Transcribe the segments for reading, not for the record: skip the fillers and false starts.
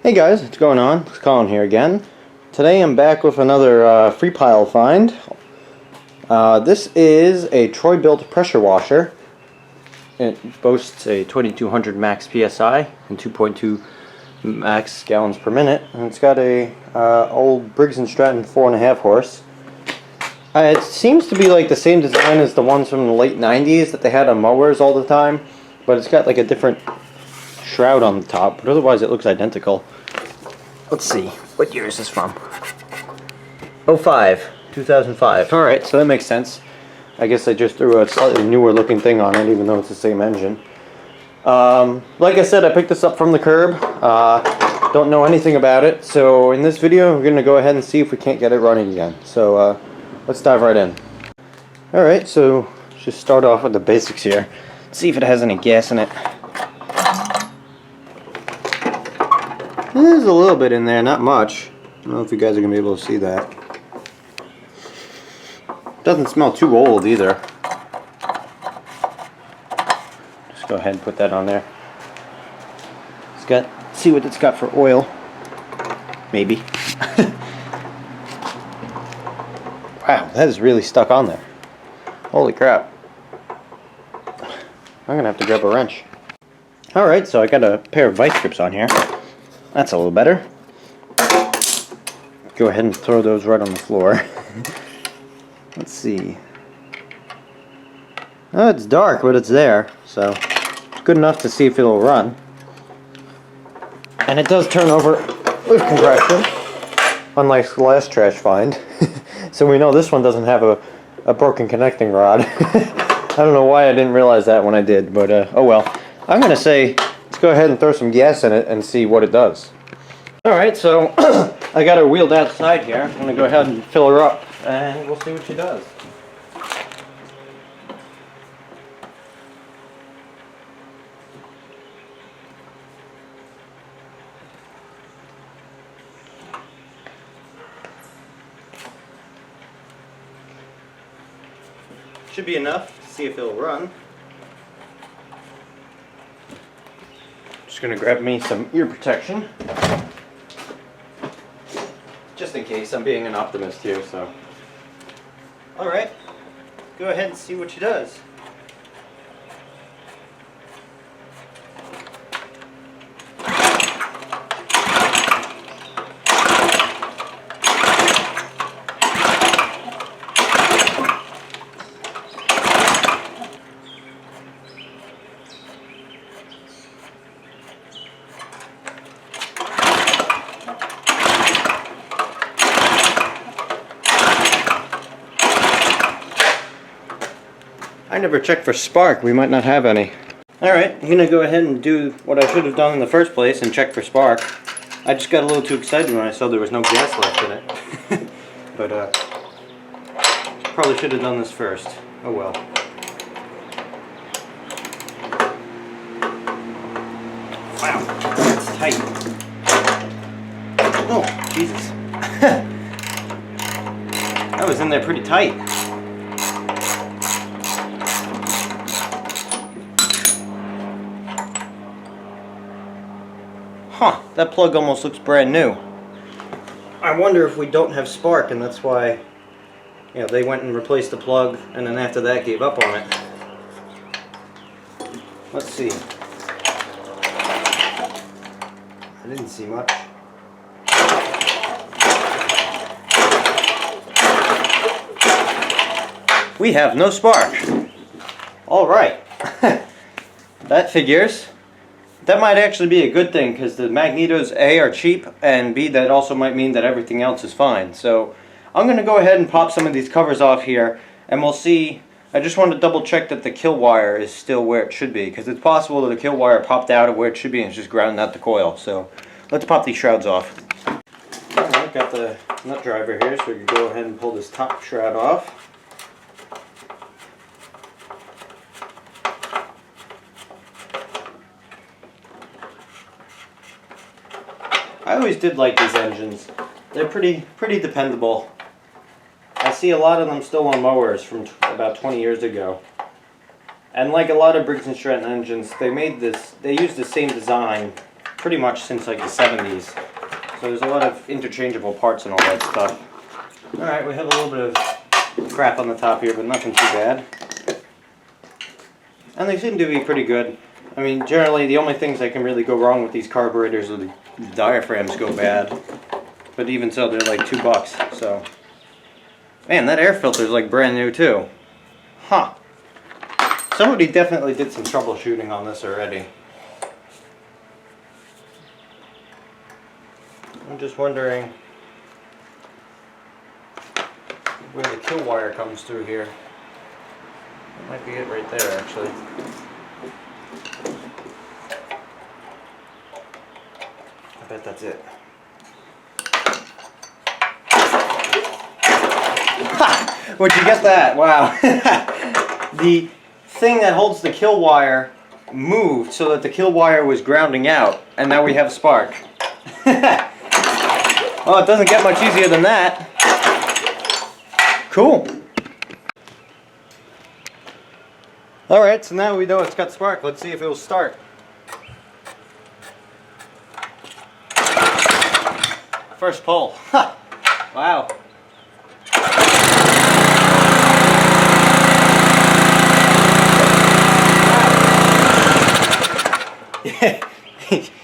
Hey guys, what's going on? It's Colin here again. Today I'm back with another free pile find. This is a Troy-Bilt pressure washer. It boasts a 2200 max PSI and 2.2 max gallons per minute. And it's got a old Briggs & Stratton 4.5 horse. It seems to be like the same design as the ones from the late 90s that they had on mowers all the time. But it's got like a different shroud on the top, but otherwise it looks identical. Let's see, what year is this from? 2005. Alright, so that makes sense. I guess I just threw a slightly newer looking thing on it, even though it's the same engine. Like I said, I picked this up from the curb. Don't know anything about it, so in this video we're going to go ahead and see if we can't get it running again. So let's dive right in. Alright, so let's just start off with the basics here. See if it has any gas in it. There's a little bit in there, not much. I don't know if you guys are going to be able to see that. Doesn't smell too old either. Just go ahead and put that on there. See what it's got for oil. Maybe. Wow, that is really stuck on there. Holy crap. I'm going to have to grab a wrench. Alright, so I got a pair of vice grips on here. That's a little better. Go ahead and throw those right on the floor. Let's see. Oh, it's dark, but it's there, so it's good enough to see if it'll run. And it does turn over with compression, unlike the last trash find. So we know this one doesn't have a broken connecting rod. I don't know why I didn't realize that when I did, but oh well. I'm going to say, let's go ahead and throw some gas in it and see what it does. Alright, so I got her wheeled outside here. I'm going to go ahead and fill her up and we'll see what she does. Should be enough to see if it'll run. Just gonna grab me some ear protection, just in case. I'm being an optimist here, so. Alright, go ahead and see what she does. I never checked for spark. We might not have any. Alright, I'm going to go ahead and do what I should have done in the first place and check for spark. I just got a little too excited when I saw there was no gas left in it. But probably should have done this first. Oh well. Wow, that's tight. Oh, Jesus. That was in there pretty tight. Huh, that plug almost looks brand new. I wonder if we don't have spark and that's why, you know, they went and replaced the plug and then after that gave up on it. Let's see. I didn't see much. We have no spark. Alright. That figures. That might actually be a good thing because the magnetos A are cheap and B that also might mean that everything else is fine. So I'm going to go ahead and pop some of these covers off here and we'll see. I just want to double check that the kill wire is still where it should be because it's possible that the kill wire popped out of where it should be and it's just grounding out the coil. So let's pop these shrouds off. Alright, got the nut driver here so we can go ahead and pull this top shroud off. I always did like these engines. They're pretty dependable. I see a lot of them still on mowers from about 20 years ago. And like a lot of Briggs & Stratton engines, they used the same design pretty much since like the 70s. So there's a lot of interchangeable parts and all that stuff. Alright, we have a little bit of crap on the top here, but nothing too bad. And they seem to be pretty good. I mean, generally the only things that can really go wrong with these carburetors are the diaphragms go bad. But even so, they're like $2, so. Man, that air filter is like brand new too. Huh. Somebody definitely did some troubleshooting on this already. I'm just wondering where the kill wire comes through here. That might be it right there, actually. I bet that's it. Ha! Would you get that? Wow. The thing that holds the kill wire moved so that the kill wire was grounding out, and now we have a spark. Well, it doesn't get much easier than that. Cool. Alright, so now we know it's got spark. Let's see if it will start. First pull. Ha! Wow.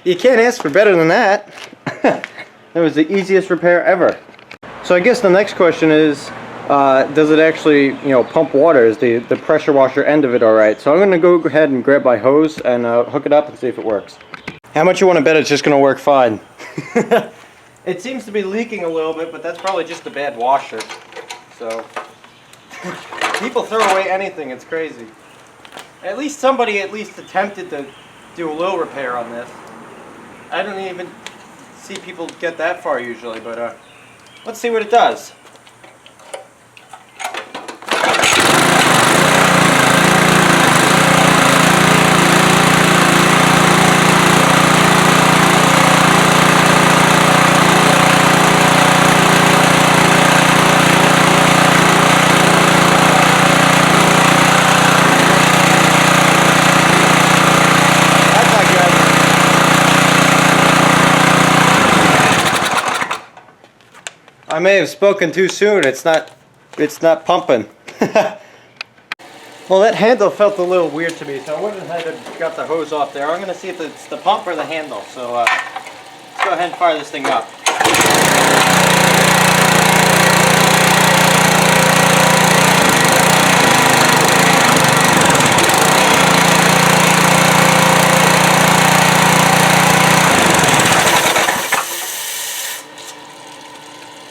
You can't ask for better than that. That was the easiest repair ever. So I guess the next question is, does it actually, pump water? Is the pressure washer end of it alright? So I'm going to go ahead and grab my hose and hook it up and see if it works. How much you want to bet it's just going to work fine? It seems to be leaking a little bit, but that's probably just a bad washer. So, people throw away anything, it's crazy. At least somebody attempted to do a little repair on this. I don't even see people get that far usually, but let's see what it does. I may have spoken too soon. It's not pumping. Well, that handle felt a little weird to me, so I went ahead and got the hose off there. I'm going to see if it's the pump or the handle. So let's go ahead and fire this thing up.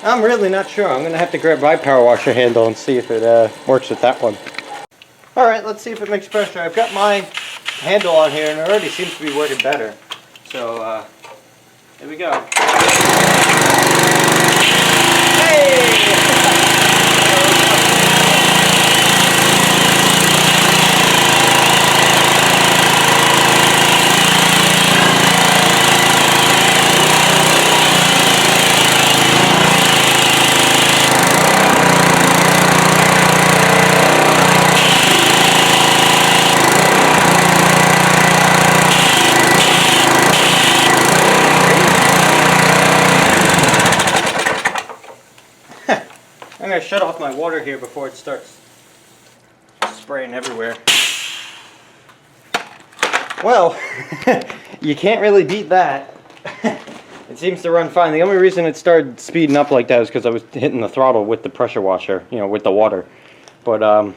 I'm really not sure. I'm going to have to grab my power washer handle and see if it works with that one. Alright, let's see if it makes pressure. I've got my handle on here and it already seems to be working better. So, here we go. Hey! I'm going to shut off my water here before it starts spraying everywhere. Well, you can't really beat that. It seems to run fine. The only reason it started speeding up like that is because I was hitting the throttle with the pressure washer, with the water. But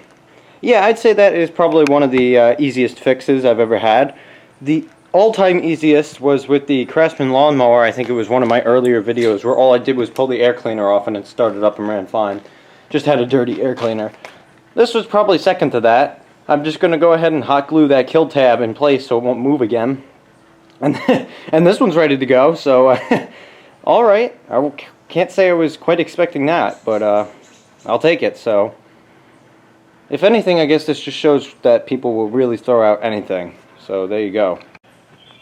yeah, I'd say that is probably one of the easiest fixes I've ever had. The all-time easiest was with the Craftsman lawnmower. I think it was one of my earlier videos where all I did was pull the air cleaner off and it started up and ran fine. Just had a dirty air cleaner. This was probably second to that. I'm just going to go ahead and hot glue that kill tab in place so it won't move again. And this one's ready to go, so alright. I can't say I was quite expecting that, but I'll take it. So if anything, I guess this just shows that people will really throw out anything. So there you go.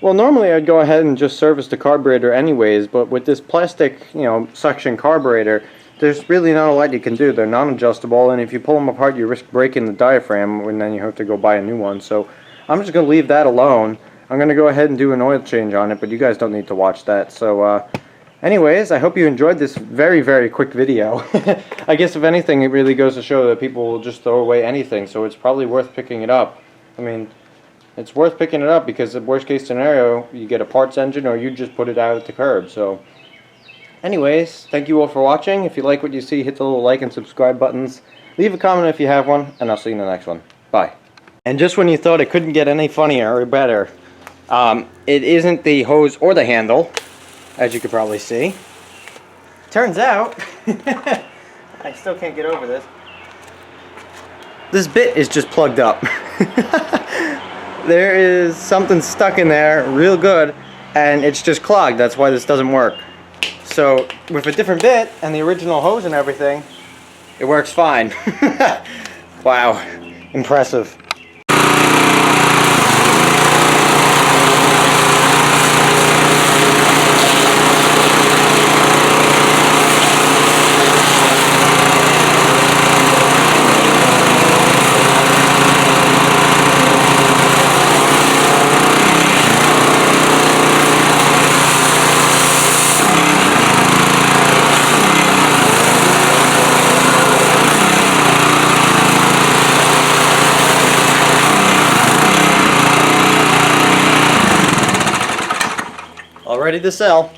Well, normally I'd go ahead and just service the carburetor anyways, but with this plastic, suction carburetor, there's really not a lot you can do. They're non-adjustable, and if you pull them apart, you risk breaking the diaphragm, and then you have to go buy a new one. So I'm just going to leave that alone. I'm going to go ahead and do an oil change on it, but you guys don't need to watch that. So, anyways, I hope you enjoyed this very, very quick video. I guess if anything, it really goes to show that people will just throw away anything, so it's probably worth picking it up. I mean, it's worth picking it up because the worst case scenario, you get a parts engine or you just put it out at the curb. So, anyways, thank you all for watching. If you like what you see, hit the little like and subscribe buttons. Leave a comment if you have one, and I'll see you in the next one. Bye. And just when you thought it couldn't get any funnier or better, it isn't the hose or the handle, as you could probably see. Turns out, I still can't get over this. This bit is just plugged up. There is something stuck in there real good, and it's just clogged. That's why this doesn't work. So with a different bit and the original hose and everything, it works fine. Wow, impressive. All ready to sell.